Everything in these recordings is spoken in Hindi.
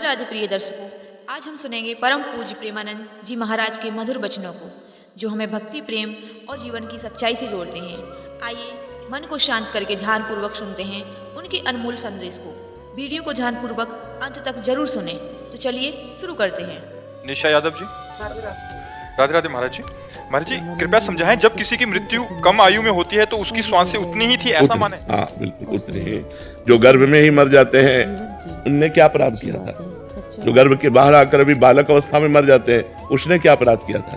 राधे प्रिय दर्शकों, आज हम सुनेंगे परम पूज्य प्रेमानंद जी महाराज के मधुर वचनों को, जो हमें भक्ति, प्रेम और जीवन की सच्चाई से जोड़ते हैं। आइए मन को शांत करके ध्यानपूर्वक सुनते हैं उनके अनमोल संदेश को। वीडियो को ध्यानपूर्वक अंत तक जरूर सुने। तो चलिए शुरू करते हैं। निशा यादव जी। राधे राधे महाराज जी। महाराज जी कृपया समझाएं, जब किसी की मृत्यु कम आयु में होती है तो उसकी श्वासें उतनी ही थी, ऐसा माने? हाँ बिल्कुल उतनी ही। जो गर्भ में ही मर जाते हैं उनने क्या अपराध किया था? जो गर्भ के बाहर आकर अभी बालक अवस्था में मर जाते हैं उसने क्या अपराध किया था?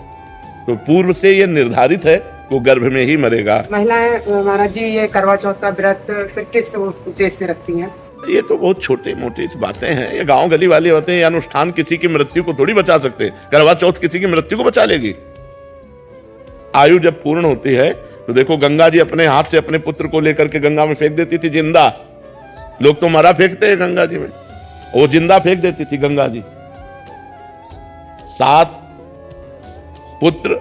तो पूर्व से ये निर्धारित है वो गर्भ में ही मरेगा। महिलाएं महाराज जी ये करवा चौथ का व्रत फिर किस उद्देश्य से रखती हैं? ये तो बहुत छोटे मोटे बातें हैं, ये गांव गली वाली बातें। ये अनुष्ठान किसी की मृत्यु को थोड़ी बचा सकते हैं। करवा चौथ किसी की मृत्यु को बचा लेगी? आयु जब पूर्ण होती है तो देखो, गंगा जी अपने हाथ से अपने पुत्र को लेकर के गंगा में फेंक देती थी जिंदा। लोग तो मरा फेंकते हैं गंगा जी में, वो जिंदा फेंक देती थी गंगा जी। 7 पुत्र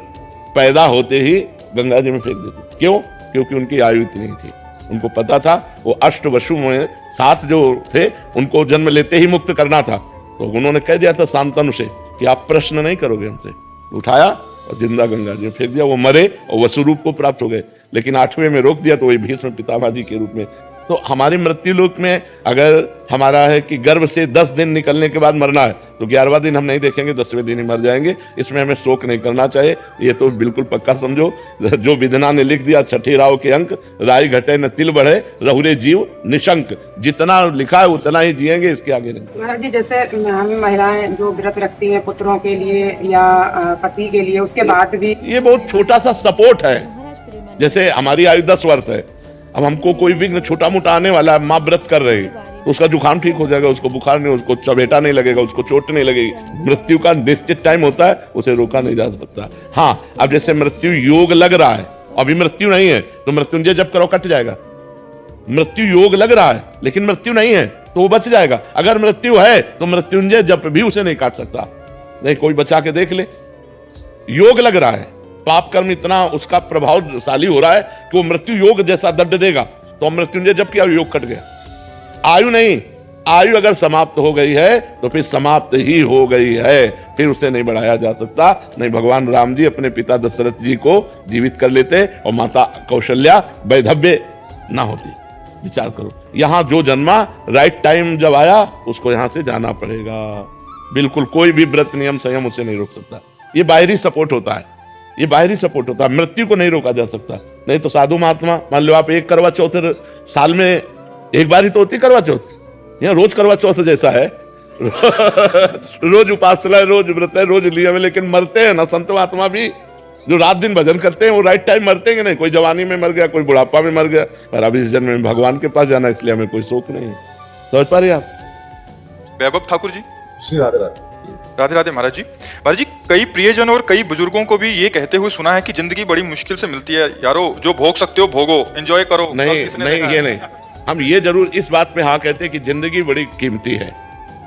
पैदा होते ही गंगा जी में फेंक देती। क्यों? क्योंकि उनकी आयु इतनी थी। उनको पता था वो अष्टवसु में 7 जो थे उनको जन्म लेते ही मुक्त करना था। तो उन्होंने कह दिया था शांतनु से कि आप प्रश्न नहीं करोगे हमसे। उठाया और जिंदा गंगा जी में फेंक दिया। वो मरे और वसुरूप को प्राप्त हो गए। लेकिन 8वें में रोक दिया तो वही भीष्म पितामह जी के रूप में। तो हमारी मृत्यु लोक में अगर हमारा है कि गर्भ से 10 दिन निकलने के बाद मरना है तो 11वां दिन हम नहीं देखेंगे, 10वें दिन ही मर जाएंगे। इसमें हमें शोक नहीं करना चाहिए। ये तो बिल्कुल पक्का समझो। जो विधना ने लिख दिया 6ठे राव के अंक, राय घटे न तिल बढ़े रहुरे जीव निशंक। जितना लिखा है उतना ही जिएंगे, इसके आगे नहीं। महाराज जी जैसे हम महिलाएं जो व्रत रखती हैं पुत्रों के लिए या पति के लिए, उसके बाद भी ये बहुत छोटा सा सपोर्ट है। जैसे हमारी आयु 10 वर्ष है, अब हमको कोई विघ्न छोटा मोटा आने वाला है, माँ व्रत कर रही तो उसका जुकाम ठीक हो जाएगा, उसको बुखार नहीं, उसको चबेटा नहीं लगेगा, उसको चोट नहीं लगेगी। मृत्यु का निश्चित टाइम होता है, उसे रोका नहीं जा सकता। हाँ, अब जैसे मृत्यु योग लग रहा है, अभी मृत्यु नहीं है तो मृत्युंजय जप करो कट जाएगा। मृत्यु योग लग रहा है लेकिन मृत्यु नहीं है तो वो बच जाएगा। अगर मृत्यु है तो मृत्युंजय जप भी उसे नहीं काट सकता। नहीं, कोई बचा के देख ले। योग लग रहा है, पाप कर्म इतना उसका प्रभावशाली हो रहा है कि वो मृत्यु योग जैसा दंड देगा। तो मृत्युंजय जब किया योग कट गया। आयु नहीं, आयु अगर समाप्त हो गई है तो फिर समाप्त ही हो गई है, फिर उसे नहीं बढ़ाया जा सकता। नहीं, भगवान राम जी अपने पिता दशरथ जी को जीवित कर लेते और माता कौशल्या वैधव्य ना होती। विचार करो, यहां जो जन्मा राइट टाइम जब आया उसको यहां से जाना पड़ेगा। बिल्कुल कोई भी व्रत नियम संयम उसे नहीं रोक सकता। ये बाहरी सपोर्ट होता है, ये बाहरी सपोर्ट होता है। मृत्यु को नहीं रोका जा सकता। नहीं तो साधु महात्मा, मान लो आप एक करवा चौथ साल में एक बार ही तो होती करवा चौथ। यहाँ रोज करवा चौथ जैसा है। रोज उपासना है, रोज व्रत है, रोज नियम है, लेकिन मरते हैं ना संत महात्मा भी जो रात दिन भजन करते हैं, वो राइट टाइम मरते हैं कि नहीं? कोई जवानी में मर गया, कोई बुढ़ापा में मर गया, पर अभी इस जन्म में भगवान के पास जाना, इसलिए हमें कोई शोक नहीं है। समझ पा रहे आप? वैभव ठाकुर जी। श्री राधे राधे। राधे राधे महाराज जी। महाराज जी, कई प्रियजन और कई बुजुर्गों को भी ये कहते हुए सुना है कि जिंदगी बड़ी मुश्किल से मिलती है। यारो, जो भोग सकते हो भोगो, एंजॉय करो। नहीं नहीं, ये नहीं। हम ये जरूर इस बात पे हाँ कहते हैं कि जिंदगी बड़ी कीमती है,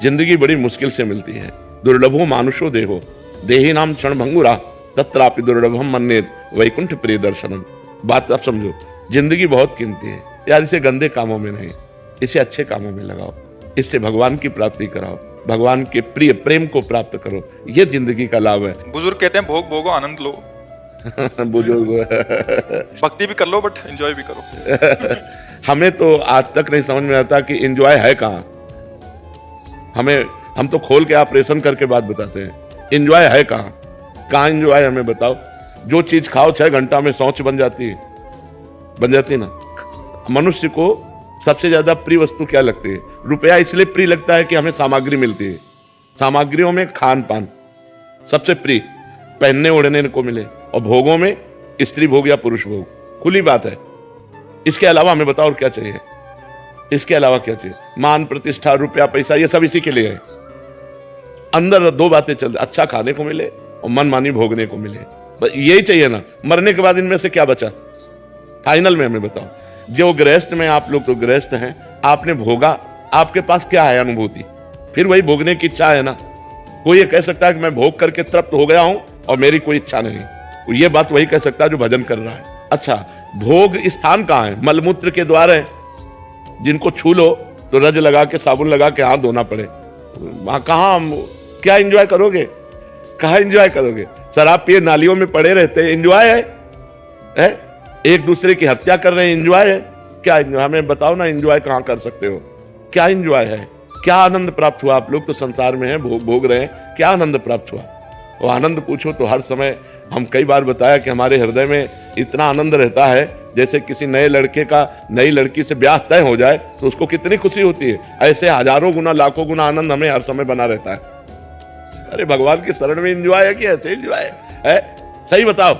जिंदगी बड़ी मुश्किल से मिलती है। दुर्लभो मानुषो देहो देही नाम क्षण भंगुरा तत्रापि दुर्लभम मन्येत वैकुंठ प्रिय दर्शनम। बात आप समझो, जिंदगी बहुत कीमती है यार। इसे गंदे कामों में नहीं, इसे अच्छे कामों में लगाओ। इससे भगवान की प्राप्ति कराओ, भगवान के प्रिय प्रेम को प्राप्त करो। ये जिंदगी का लाभ है। बुजुर्ग कहते हैं भोग भोगो, आनंद लो। बुजुर्ग भक्ति भी कर लो बट एंजॉय भी करो। हमें तो आज तक नहीं समझ में आता कि एंजॉय है कहाँ। हम तो खोल के ऑपरेशन करके बात बताते हैं। एंजॉय है कहाँ? कहाँ एंजॉय हमें बताओ। जो चीज खाओ 6 घंटा में शौच बन जाती है ना। मनुष्य को सबसे ज्यादा प्रिय वस्तु क्या लगती है? रुपया इसलिए प्रिय लगता है कि हमें सामग्री मिलती है। सामग्रियों में खान पान सबसे प्रिय, पहनने ओढ़ने को मिले, और भोगों में स्त्री भोग या पुरुष भोग। खुली बात है। इसके अलावा हमें बताओ और क्या चाहिए? इसके अलावा क्या चाहिए? मान प्रतिष्ठा, रुपया, पैसा, ये सब इसी के लिए है। अंदर 2 बातें चल, अच्छा खाने को मिले और मनमानी भोगने को मिले, बस यही चाहिए ना। मरने के बाद इनमें से क्या बचा? फाइनल में हमें बताओ। जो गृहस्थ में, आप लोग तो गृहस्थ हैं, आपने भोगा, आपके पास क्या है अनुभूति? फिर वही भोगने की इच्छा है ना। कोई ये कह सकता है कि मैं भोग करके तृप्त हो गया हूं और मेरी कोई इच्छा नहीं। ये बात वही कह सकता है जो भजन कर रहा है। अच्छा, भोग स्थान कहाँ है? मलमूत्र के द्वार है, जिनको छू लो तो रज लगा के, साबुन लगा के हाथ धोना पड़े। वहां कहाँ क्या एंजॉय करोगे? कहाँ एंजॉय करोगे? शराब पिए नालियों में पड़े रहते हैं, एंजॉय है? एक दूसरे की हत्या कर रहे हैं, एंजॉय है? क्या एंजॉय? हमें बताओ ना, एंजॉय कहाँ कर सकते हो? क्या एंजॉय है? क्या आनंद प्राप्त हुआ? आप लोग तो संसार में हैं, भोग रहे हैं, क्या आनंद प्राप्त हुआ? वो आनंद पूछो तो हर समय हम कई बार बताया कि हमारे हृदय में इतना आनंद रहता है, जैसे किसी नए लड़के का नई लड़की से ब्याह तय हो जाए तो उसको कितनी खुशी होती है, ऐसे हजारों गुना लाखों गुना आनंद हमें हर समय बना रहता है। अरे भगवान की शरण में एंजॉय है कि ऐसे एंजॉय है? सही बताओ,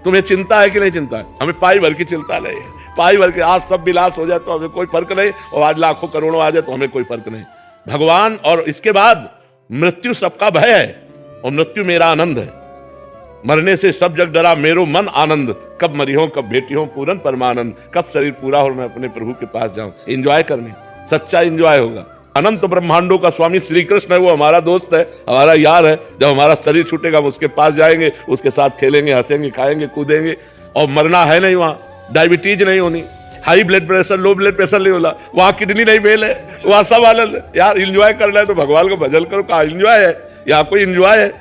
तुम्हें चिंता है कि नहीं चिंता है? हमें पाई भर की चिंता नहीं है, पाई भर के। आज सब विलास हो जाए तो हमें कोई फर्क नहीं, और आज लाखों करोड़ों आ जाए तो हमें कोई फर्क नहीं। भगवान और इसके बाद मृत्यु सबका भय है, और मृत्यु मेरा आनंद है। मरने से सब जग डरा मेरो मन आनंद, कब मरी हो कब भेटी हो पूरन परमानंद, कब शरीर पूरा हो मैं अपने प्रभु के पास जाऊं। एंजॉय करने, सच्चा एंजॉय होगा। अनंत ब्रह्मांडों का स्वामी श्री कृष्ण है, वो हमारा दोस्त है, हमारा यार है। जब हमारा शरीर छूटेगा हम उसके पास जाएंगे, उसके साथ खेलेंगे, हंसेंगे, खाएंगे, कूदेंगे। और मरना है नहीं, वहां डायबिटीज नहीं होनी, high blood pressure, low blood pressure नहीं होला, वहां किडनी नहीं फेल है, वहां सब आनंद है। यार एंजॉय करना है तो भगवान को भजन करो। कहाँ एंजॉय है? यहाँ कोई एंजॉय है?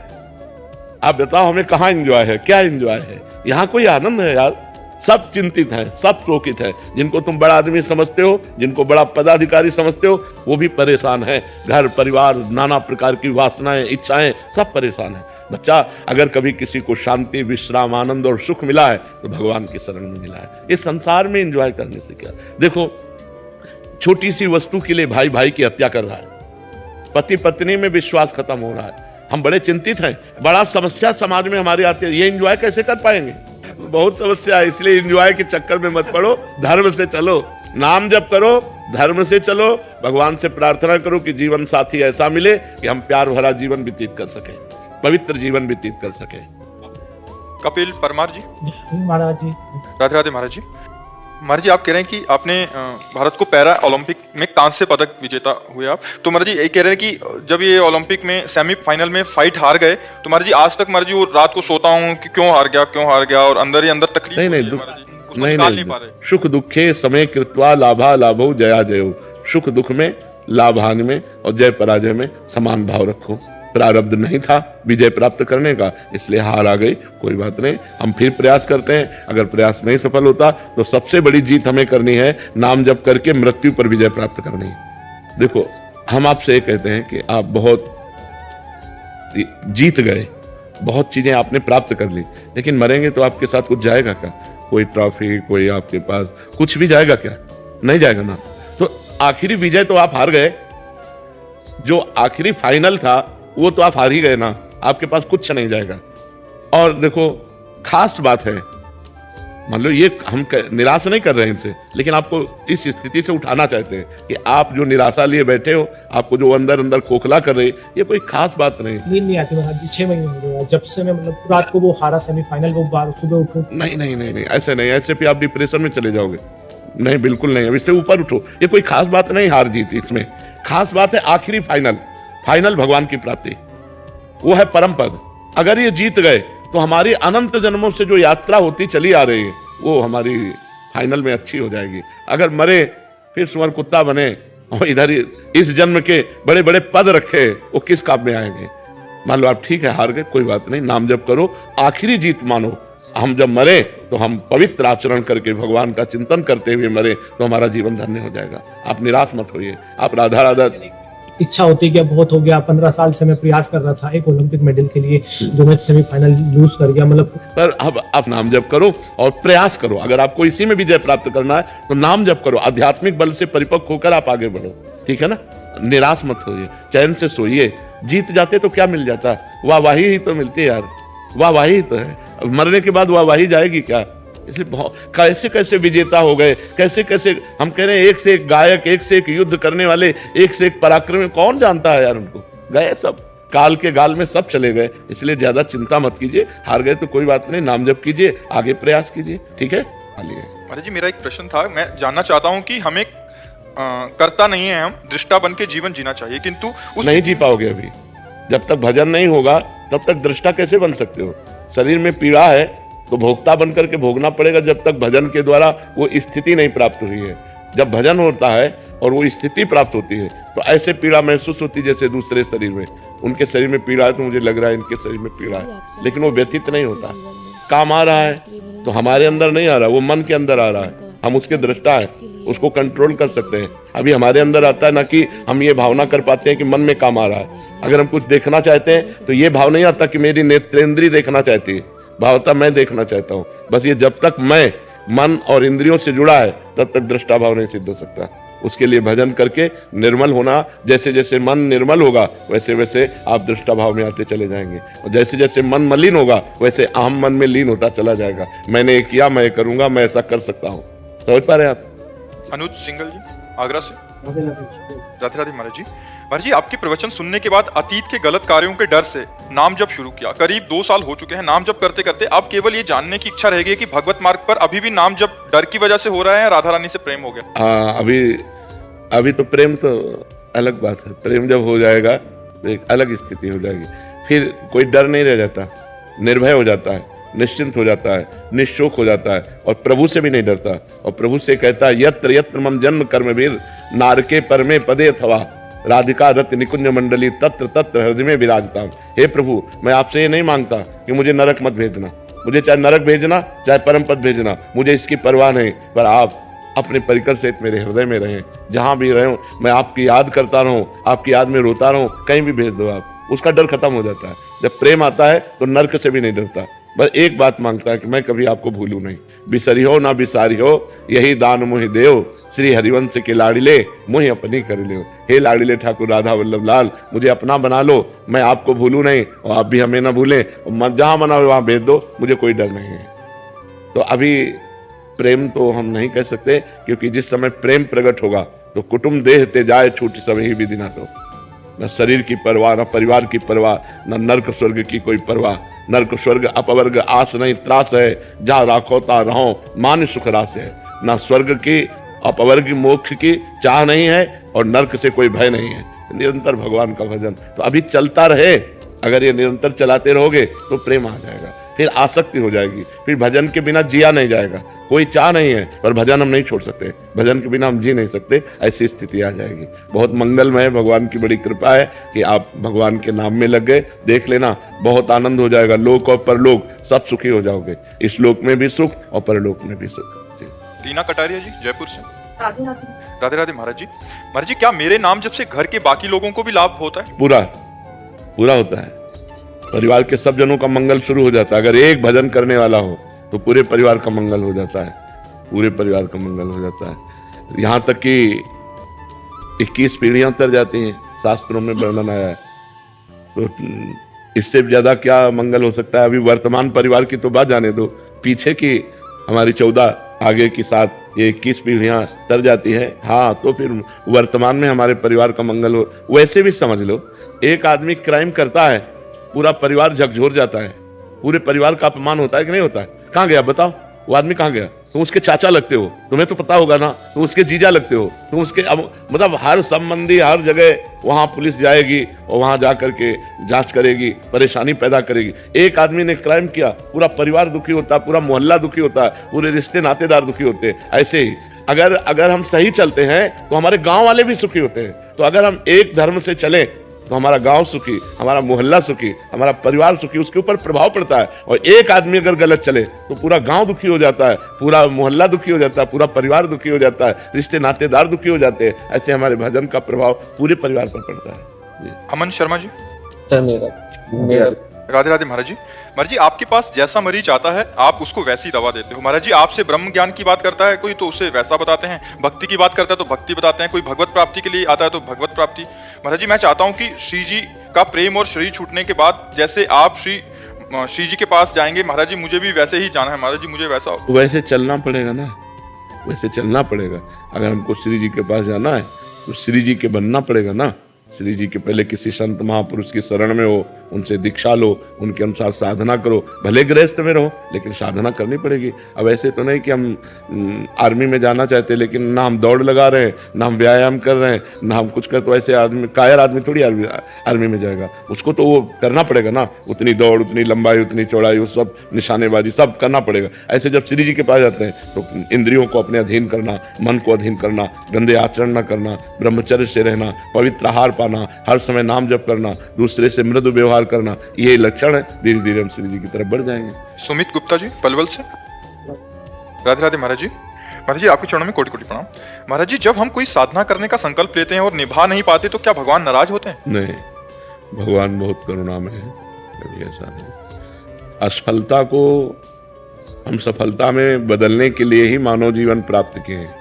आप बताओ हमें, कहाँ एंजॉय है? क्या एंजॉय है? यहाँ कोई आनंद है यार? सब चिंतित हैं, सब शोकित हैं। जिनको तुम बड़ा आदमी समझते हो, जिनको बड़ा पदाधिकारी समझते हो, वो भी परेशान है। घर परिवार, नाना प्रकार की वासनाएं, इच्छाएं, सब परेशान है। बच्चा, अगर कभी किसी को शांति, विश्राम, आनंद और सुख मिला है तो भगवान की शरण में मिला है। इस संसार में एंजॉय करने से क्या? देखो, छोटी सी वस्तु के लिए भाई भाई की हत्या कर रहा है, पति पत्नी में विश्वास खत्म हो रहा है। हम बड़े चिंतित हैं, बड़ा समस्या समाज में हमारे आती है। ये एंजॉय कैसे कर पाएंगे? बहुत समस्या है। इसलिए एंजॉय के चक्कर में मत पड़ो, धर्म से चलो, नाम जप करो, धर्म से चलो। भगवान से प्रार्थना करो कि जीवन साथी ऐसा मिले कि हम प्यार भरा जीवन व्यतीत कर सके, पवित्र जीवन व्यतीत कर सके। कपिल परमार जी। महाराज जी, राधे राधे महाराज जी। महाराज जी, आप कह रहे हैं कि आपने भारत को पैरा ओलंपिक में कांस्य पदक विजेता हुए आप, तो महाराज जी ये कह रहे हैं कि जब ये ओलंपिक में सेमीफाइनल में फाइट हार गए तो महाराज जी आज तक महाराज जी वो रात को सोता हूँ कि क्यों हार गया, और अंदर ही अंदर तकलीफ नहीं, नहीं पा रहे। सुख दुखे समय कृत्वा लाभा लाभो जया जयो। सुख दुख में, लाभ हानि में और जय पराजय में समान भाव रखो। प्रारब्ध नहीं था विजय प्राप्त करने का, इसलिए हार आ गई, कोई बात नहीं, हम फिर प्रयास करते हैं। अगर प्रयास नहीं सफल होता तो सबसे बड़ी जीत हमें करनी है, नाम जप करके मृत्यु पर विजय प्राप्त करनी है। देखो, हम आपसे ये कहते हैं कि आप बहुत जीत गए, बहुत चीजें आपने प्राप्त कर ली, लेकिन मरेंगे तो आपके साथ कुछ जाएगा क्या? कोई ट्रॉफी, कोई आपके पास कुछ भी जाएगा क्या? नहीं जाएगा ना। तो आखिरी विजय तो आप हार गए, जो आखिरी फाइनल था वो तो आप हार ही गए ना, आपके पास कुछ नहीं जाएगा। और देखो, खास बात है, मान लो ये हम निराश नहीं कर रहे हैं इनसे, लेकिन आपको इस स्थिति से उठाना चाहते हैं कि आप जो निराशा लिए बैठे हो, आपको जो अंदर अंदर खोखला कर रही है, ये कोई खास बात नहीं। नींद नहीं आती महाराज जी, 6 महीने हो गए जब से मैं मतलब रात को वो हारा सेमीफाइनल, वो बार सुबह उठूं। नहीं नहीं नहीं नहीं, ऐसे नहीं, ऐसे फिर आप डिप्रेशन में चले जाओगे। नहीं, बिल्कुल नहीं, अब इससे ऊपर उठो। ये कोई खास बात नहीं हार जीत, इसमें खास बात है आखिरी फाइनल भगवान की प्राप्ति, वो है परम पद। अगर ये जीत गए तो हमारी अनंत जन्मों से जो यात्रा होती चली आ रही है वो हमारी फाइनल में अच्छी हो जाएगी। अगर मरे फिर सुअर कुत्ता बने और इधर इस जन्म के बड़े बड़े पद रखे, वो किस काम में आएंगे? मान लो आप ठीक है हार गए, कोई बात नहीं, नाम जप करो, आखिरी जीत मानो। हम जब मरे तो हम पवित्र आचरण करके भगवान का चिंतन करते हुए मरे तो हमारा जीवन धन्य हो जाएगा। आप निराश मत होइए, आप राधा राधा। इच्छा होती है, बहुत हो गया, 15 साल से मैं प्रयास कर रहा था एक ओलंपिक मेडल के लिए, जो मैं सेमीफाइनल लूज कर गया, मतलब। पर अब आप नाम जप करो और प्रयास करो। अगर आपको इसी में विजय प्राप्त करना है तो नाम जप करो, आध्यात्मिक बल से परिपक्व होकर आप आगे बढ़ो, ठीक है ना? निराश मत होइए, चैन से सोइए। जीत जाते तो क्या मिल जाता? वाहवाही ही तो मिलती है यार, वाहवाही ही तो है। मरने के बाद वाहवाही जाएगी क्या? इसलिए बहुत कैसे कैसे विजेता हो गए, कैसे कैसे हम कह रहे हैं, एक से एक गायक, एक से एक युद्ध करने वाले, एक से एक पराक्रमी, कौन जानता है यार उनको? गए सब, काल के गाल में सब चले गए। इसलिए ज्यादा चिंता मत कीजिए, हार गए तो कोई बात नहीं, नाम जप कीजिए, आगे प्रयास कीजिए, ठीक है? महाराज जी, मेरा एक प्रश्न था, मैं जानना चाहता हूँ कि हमें करता नहीं है, हम दृष्टा बन के जीवन जीना चाहिए, किंतु नहीं जी पाओगे अभी। जब तक भजन नहीं होगा तब तक दृष्टा कैसे बन सकते हो? शरीर में पीड़ा है तो भोक्ता बन करके भोगना पड़ेगा, जब तक भजन के द्वारा वो स्थिति नहीं प्राप्त हुई है। जब भजन होता है और वो स्थिति प्राप्त होती है तो ऐसे पीड़ा महसूस होती जैसे दूसरे शरीर में। उनके शरीर में पीड़ा है तो मुझे लग रहा है इनके शरीर में पीड़ा है, लेकिन वो व्यतीत नहीं होता। काम आ रहा है तो हमारे अंदर नहीं आ रहा, वो मन के अंदर आ रहा है, हम उसके दृष्टा है, उसको कंट्रोल कर सकते हैं। अभी हमारे अंदर आता है ना कि हम ये भावना कर पाते हैं कि मन में काम आ रहा है। अगर हम कुछ देखना चाहते हैं तो ये भाव नहीं आता कि मेरी नेत्रेंद्रिय देखना चाहती है, भावता मैं देखना चाहता हूँ। बस ये जब तक मैं मन और इंद्रियों से जुड़ा है तब तक दृष्टा भाव नहीं सिद्ध हो सकता। उसके लिए भजन करके निर्मल होना, जैसे जैसे मन निर्मल होगा वैसे वैसे आप दृष्टा भाव में आते चले जाएंगे, और जैसे जैसे मन मलिन होगा वैसे अहम मन में लीन होता चला जाएगा। मैंने ये किया, मैं करूंगा, मैं ऐसा कर सकता हूँ। समझ पा रहे हैं आप? अनुज सिंगल जी आगरा से। राधे राधे महाराज जी। महाराज जी, आपके प्रवचन सुनने के बाद अतीत के गलत कार्यों के डर से नाम जप शुरू किया। करीब 2 साल हो चुके हैं नाम जप करते करते। अब केवल ये जानने की इच्छा रह गई कि भगवत मार्ग पर अभी भी नाम जप डर की वजह से हो रहा है या राधा रानी से प्रेम हो गया? हाँ, अभी तो प्रेम तो अलग बात है। प्रेम जब हो जाएगा तो एक अलग स्थिति हो जाएगी, फिर कोई डर नहीं रह जाता, निर्भय हो जाता है, निश्चिंत हो जाता है, निश्चोक हो जाता है, और प्रभु से भी नहीं डरता। और प्रभु से कहता है यत्र यत्र मम जन्म कर्मवीर नारके परमे पदे अथवा राधिका रत निकुंज मंडली तत्र तत्र हृदय में विराजता। हे प्रभु, मैं आपसे ये नहीं मांगता कि मुझे नरक मत भेजना, मुझे चाहे नरक भेजना चाहे परम पद भेजना, मुझे इसकी परवाह नहीं, पर आप अपने परिकर सहित मेरे हृदय में रहें। जहां भी रहूं मैं आपकी याद करता रहूं, आपकी याद में रोता रहूं, कहीं भी भेज दो आप। उसका डर खत्म हो जाता है। जब प्रेम आता है तो नरक से भी नहीं डरता, बस एक बात मांगता है कि मैं कभी आपको भूलूं नहीं। बिसरी हो ना बिसारी हो, यही दान मोहि देव, श्री हरिवंश के लाडिले मोहि अपनी कर ले। हे लाडिले ठाकुर राधा वल्लभ लाल, मुझे अपना बना लो, मैं आपको भूलूं नहीं और आप भी हमें ना भूलें, और जहां मना हो वहां भेज दो, मुझे कोई डर नहीं है। तो अभी प्रेम तो हम नहीं कह सकते, क्योंकि जिस समय प्रेम प्रकट होगा तो कुटुंब देह ते जाए छूटी सब ही विधि ना दो। न शरीर की परवाह, न परिवार की परवाह, न नरक स्वर्ग की कोई परवाह। नरक स्वर्ग अपवर्ग आस नहीं त्रास है, जहाँ राखो ता रहो मान सुख रास है। न स्वर्ग की अपवर्ग मोक्ष की चाह नहीं है और नरक से कोई भय नहीं है। निरंतर भगवान का भजन तो अभी चलता रहे। अगर ये निरंतर चलाते रहोगे तो प्रेम आ जाएगा, फिर आसक्ति हो जाएगी, फिर भजन के बिना जिया नहीं जाएगा। कोई चाह नहीं है पर भजन हम नहीं छोड़ सकते, भजन के बिना हम जी नहीं सकते, ऐसी स्थिति आ जाएगी। बहुत मंगलमय, भगवान की बड़ी कृपा है कि आप भगवान के नाम में लग गए। देख लेना, बहुत आनंद हो जाएगा। लोक और परलोक सब सुखी हो जाओगे, इस लोक में भी सुख और परलोक में भी सुख। जी। टीना कटारिया जी जयपुर से। राधे राधे महाराज जी। महाराज जी, क्या मेरे नाम जब से घर के बाकी लोगों को भी लाभ होता है? पूरा होता है। परिवार के सब जनों का मंगल शुरू हो जाता है। अगर एक भजन करने वाला हो तो पूरे परिवार का मंगल हो जाता है, पूरे परिवार का मंगल हो जाता है। यहाँ तक कि 21 पीढ़ियां उतर जाती हैं, शास्त्रों में वर्णन आया है। तो इससे ज्यादा क्या मंगल हो सकता है? अभी वर्तमान परिवार की तो बात जाने दो, पीछे की हमारी 14 आगे की 7 ये 21 पीढ़ियां तर जाती है। हाँ, तो फिर वर्तमान में हमारे परिवार का मंगल हो। वैसे भी समझ लो, एक आदमी क्राइम करता है, पूरा परिवार झकझोर जाता है, पूरे परिवार का अपमान होता है कि नहीं होता है? कहाँ गया बताओ? वो आदमी कहाँ गया? तुम उसके चाचा लगते हो, तुम्हें तो पता होगा ना, तुम उसके जीजा लगते हो, तुम उसके मतलब हर संबंधी हर जगह वहां पुलिस जाएगी और वहां जाकर के जांच करेगी, परेशानी पैदा करेगी। एक आदमी ने क्राइम किया, पूरा परिवार दुखी होता है, पूरा मोहल्ला दुखी होता है, पूरे रिश्ते नातेदार दुखी होते हैं। ऐसे ही अगर हम सही चलते हैं तो हमारे गांव वाले भी सुखी होते हैं। तो अगर हम एक धर्म से चले तो हमारा गांव सुखी, हमारा मोहल्ला सुखी, हमारा परिवार सुखी, उसके ऊपर प्रभाव पड़ता है। और एक आदमी अगर गलत चले तो पूरा गांव दुखी हो जाता है, पूरा मोहल्ला दुखी हो जाता है, पूरा परिवार दुखी हो जाता है, रिश्ते नातेदार दुखी हो जाते हैं। ऐसे हमारे भजन का प्रभाव पूरे परिवार पर पड़ता है। अमन शर्मा जी। सर मेरा राधे राधे महाराज जी। महाराज जी, आपके पास जैसा मरीज आता है आप उसको वैसी दवा देते हो। महाराज जी, आपसे ब्रह्म ज्ञान की बात करता है कोई तो उसे वैसा बताते हैं, भक्ति की बात करता है तो भक्ति बताते हैं, कोई भगवत प्राप्ति के लिए आता है तो भगवत प्राप्ति। महाराज जी, मैं चाहता हूँ कि श्री जी का प्रेम और शरीर छूटने के बाद जैसे आप श्री जी के पास जाएंगे, महाराज जी मुझे भी वैसे ही जाना है। महाराज जी, मुझे वैसे चलना पड़ेगा ना, वैसे चलना पड़ेगा। अगर हमको श्री जी के पास जाना है तो श्री जी के बनना पड़ेगा ना। श्री जी के पहले किसी संत महापुरुष की शरण में हो, उनसे दीक्षा लो, उनके अनुसार साधना करो। भले गृहस्थ में रहो लेकिन साधना करनी पड़ेगी। अब ऐसे तो नहीं कि हम आर्मी में जाना चाहते लेकिन ना हम दौड़ लगा रहे हैं, ना हम व्यायाम कर रहे हैं, ना हम कुछ कर, तो ऐसे आदमी कायर आदमी थोड़ी आर्मी में जाएगा। उसको तो वो करना पड़ेगा ना, उतनी दौड़, उतनी लंबाई, उतनी चौड़ाई, वो सब निशानेबाजी सब करना पड़ेगा। ऐसे जब श्री जी के पास जाते हैं तो इंद्रियों को अपने अधीन करना, मन को अधीन करना, गंदे आचरण न करना, ब्रह्मचर्य से रहना, पवित्र आहार पाना, हर समय नाम जप करना, दूसरे से मृदु व्यवहार करना, ये लक्षण है। धीरे धीरे हम श्री जी की तरफ बढ़ जाएंगे। सुमित गुप्ता जी पलवल से। राधे राधे महाराज जी। महाराज जी आपके चरणों में कोटि कोटि प्रणाम। महाराज जी जब हम कोई साधना करने का संकल्प लेते हैं और निभा नहीं पाते तो क्या भगवान नाराज होते हैं? नहीं, भगवान बहुत करुणा में है, कभी ऐसा नहीं। असफलता को हम सफलता में बदलने के लिए ही मानव जीवन प्राप्त किए हैं।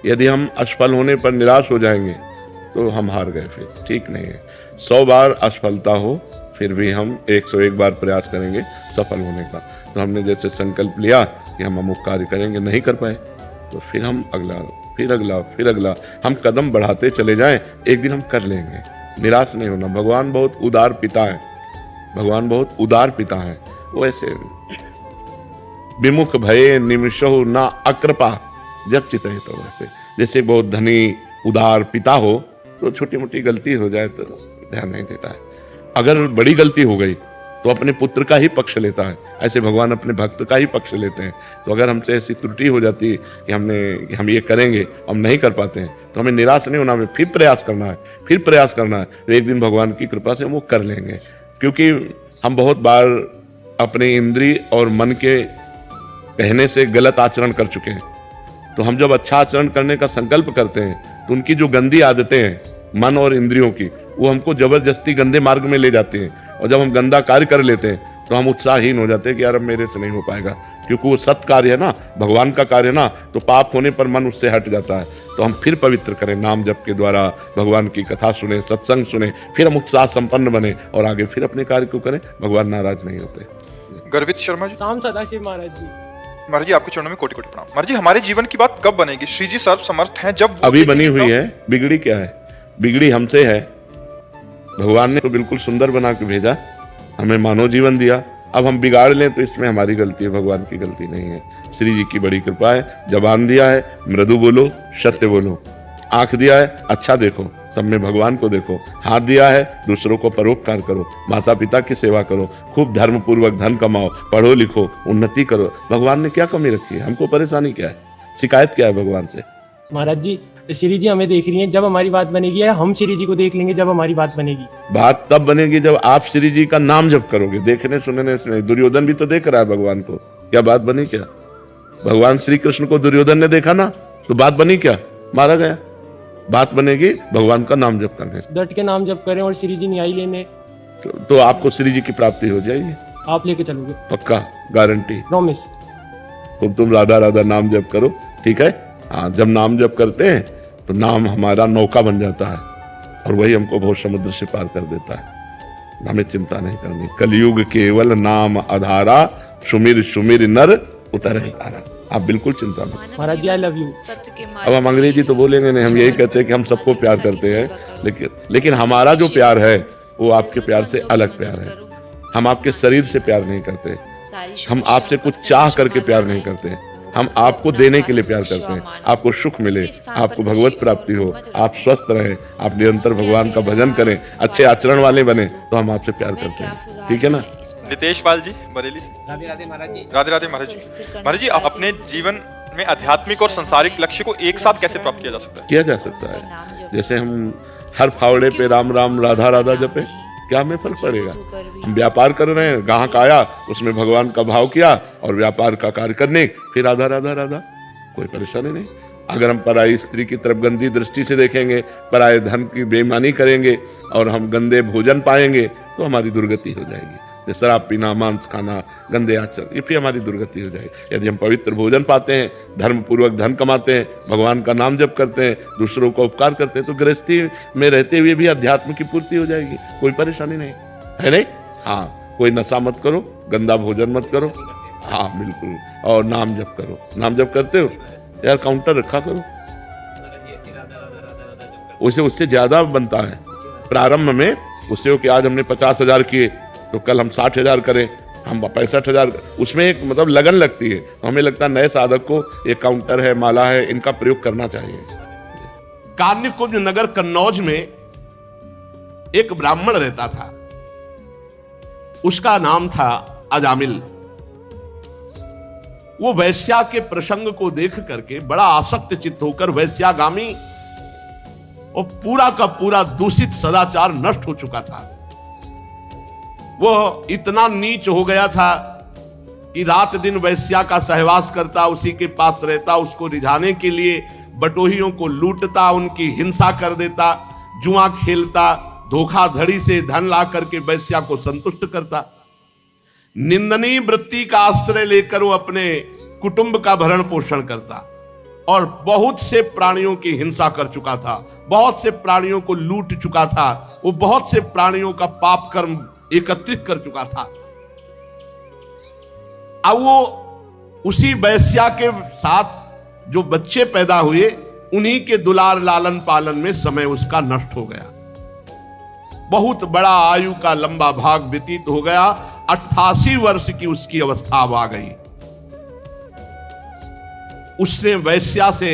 यदि हम असफल होने पर निराश हो जाएंगे तो हम हार गए, फिर ठीक नहीं है। 100 बार असफलता हो फिर भी हम 101 बार प्रयास करेंगे सफल होने का। तो हमने जैसे संकल्प लिया कि हम अमुक कार्य करेंगे, नहीं कर पाए तो फिर हम अगला, फिर अगला, फिर अगला, हम कदम बढ़ाते चले जाएं, एक दिन हम कर लेंगे। निराश नहीं होना। भगवान बहुत उदार पिता है, भगवान बहुत उदार पिता है। वो ऐसे विमुख भये निमिषो ना अकृपा जब चितहि तो वैसे, जैसे बहुत धनी उदार पिता हो तो छोटी मोटी गलती हो जाए तो ध्यान नहीं देता है। अगर बड़ी गलती हो गई तो अपने पुत्र का ही पक्ष लेता है। ऐसे भगवान अपने भक्त का ही पक्ष लेते हैं। तो अगर हमसे ऐसी त्रुटि हो जाती है कि हम ये करेंगे, हम नहीं कर पाते हैं, तो हमें निराश नहीं होना, हमें फिर प्रयास करना है, फिर प्रयास करना है। तो एक दिन भगवान की कृपा से हम वो कर लेंगे। क्योंकि हम बहुत बार अपने इंद्रिय और मन के कहने से गलत आचरण कर चुके हैं। तो हम जब अच्छा आचरण करने का संकल्प करते हैं तो उनकी जो गंदी आदतें हैं मन और इंद्रियों की, वो हमको जबरदस्ती गंदे मार्ग में ले जाती हैं। और जब हम गंदा कार्य कर लेते हैं तो हम उत्साहहीन हो जाते हैं कि यार अब मेरे से नहीं हो पाएगा, क्योंकि वो सत्य कार्य है ना, भगवान का कार्य है ना। तो पाप होने पर मन उससे हट जाता है। तो हम फिर पवित्र करें, नाम जप के द्वारा भगवान की कथा सुने, सत्संग सुने, फिर हम उत्साह संपन्न बने और आगे फिर अपने कार्य को करें। भगवान नाराज नहीं होते। गर्वित शर्मा जी। शाम सदाशिव महाराज जी। महाराज जी आपके चरणों में कोटि कोटि प्रणाम। महाराज जी हमारे जीवन की बात कब बनेगी? श्री जी सर्व समर्थ हैं, जब अभी बनी हुई है। बिगड़ी क्या है? बिगड़ी हमसे है। भगवान ने तो बिल्कुल सुंदर बना के भेजा, हमें मानव जीवन दिया। अब हम बिगाड़ लें तो इसमें हमारी गलती है, भगवान की गलती नहीं है। श्री जी की बड़ी कृपा है। जबान दिया है, मृदु बोलो, सत्य बोलो। आंख दिया है, अच्छा देखो, सब में भगवान को देखो। हाथ दिया है, दूसरों को परोपकार करो, माता पिता की सेवा करो, खूब धर्म पूर्वक धन कमाओ, पढ़ो लिखो, उन्नति करो। भगवान ने क्या कमी रखी है? हमको परेशानी क्या है? शिकायत क्या है भगवान से? महाराज जी श्री जी हमें देख रही हैं, जब हमारी बात बनेगी, या हम श्री जी को देख लेंगे जब हमारी बात बनेगी। बात तब बनेगी जब आप श्री जी का नाम जप करोगे। देखने सुनने से नहीं। दुर्योधन भी तो देख रहा है भगवान को, क्या बात बनी? क्या भगवान श्री कृष्ण को दुर्योधन ने देखा ना, तो बात बनी क्या? मारा गया। बात बनेगी भगवान का नाम जप करने से। डट के नाम जप करें और श्री जी न्याय लेने, तो आपको श्री जी की प्राप्ति हो जाएगी। आप लेके चलोगे? पक्का, गारंटी। प्रॉमिस। तो तुम राधा राधा नाम जप करो, ठीक है? हाँ, जब नाम जप करते हैं तो नाम हमारा नौका बन जाता है और वही हमको बहुत समुद्र से पार कर देता है। हमें चिंता नहीं करनी। कलयुग केवल नाम आधारा, सुमिर सुमिर नर उतरे तारा। आप बिल्कुल चिंता मत। महाराज जी आई लव यू। अब हम अंग्रेजी तो बोलेंगे नहीं, हम यही कहते हैं कि हम सबको प्यार करते हैं, लेकिन हमारा जो प्यार है वो आपके प्यार से अलग प्यार है। हम आपके शरीर से प्यार नहीं करते, हम आपसे कुछ चाह करके प्यार नहीं करते। हम आपको देने के लिए प्यार करते हैं, आपको सुख मिले, आपको भगवत प्राप्ति हो, आप स्वस्थ रहे, आप निरंतर भगवान का भजन करें, अच्छे आचरण वाले बने, तो हम आपसे प्यार करते हैं। ठीक है ना? नितेश पाल जी बरेली से। राधे राधे महाराज जी। राधे राधे महाराज जी। महाराज जी आप अपने जीवन में आध्यात्मिक और संसारिक लक्ष्य को एक साथ कैसे प्राप्त किया जा सकता है? किया जा सकता है। जैसे हम हर फावड़े पे राम राम राधा राधा जपे, क्या हमें फर्क पड़ेगा? हम व्यापार कर रहे हैं, ग्राहक आया, उसमें भगवान का भाव किया और व्यापार का कार्य करने, फिर राधा राधा राधा, कोई परेशानी नहीं। अगर हम पराई स्त्री की तरफ गंदी दृष्टि से देखेंगे, पराये धन की बेईमानी करेंगे और हम गंदे भोजन पाएंगे तो हमारी दुर्गति हो जाएगी। जैसे शराब पीना, मांस खाना, गंदे आचरण, ये फिर हमारी दुर्गति हो जाएगी। यदि हम पवित्र भोजन पाते हैं, धर्म पूर्वक धन कमाते हैं, भगवान का नाम जप करते हैं, दूसरों को उपकार करते हैं, तो गृहस्थी में रहते हुए भी अध्यात्म की पूर्ति हो जाएगी। कोई परेशानी नहीं है। नहीं? हाँ, कोई नशा मत करो, गंदा भोजन मत करो। हाँ बिल्कुल। और नाम जप करो। नाम जप करते हो यार, काउंटर रखा करो, उससे ज्यादा बनता है। प्रारंभ में उससे हो कि आज हमने 50,000 किए तो कल हम 60,000 करें, हम 65,000, उसमें एक मतलब लगन लगती है। तो हमें लगता है नए साधक को एक काउंटर है, माला है, इनका प्रयोग करना चाहिए। कान्यकुब्ज नगर कन्नौज में एक ब्राह्मण रहता था, उसका नाम था अजामिल। वो वैश्या के प्रसंग को देख करके बड़ा आसक्त चित्त होकर वैश्यागामी और पूरा का पूरा दूषित सदाचार नष्ट हो चुका था। वो इतना नीच हो गया था कि रात दिन वैश्या का सहवास करता, उसी के पास रहता, उसको रिझाने के लिए बटोहियों को लूटता, उनकी हिंसा कर देता, जुआ खेलता, धोखाधड़ी से धन ला करके वैश्या को संतुष्ट करता। निंदनीय वृत्ति का आश्रय लेकर वो अपने कुटुंब का भरण पोषण करता और बहुत से प्राणियों की हिंसा कर चुका था, बहुत से प्राणियों को लूट चुका था, वो बहुत से प्राणियों का पाप कर्म एकत्रित कर चुका था। अब वो उसी वैश्या के साथ जो बच्चे पैदा हुए, उन्हीं के दुलार लालन पालन में समय उसका नष्ट हो गया। बहुत बड़ा आयु का लंबा भाग व्यतीत हो गया। 88 वर्ष की उसकी अवस्था अब आ गई। उसने वैश्या से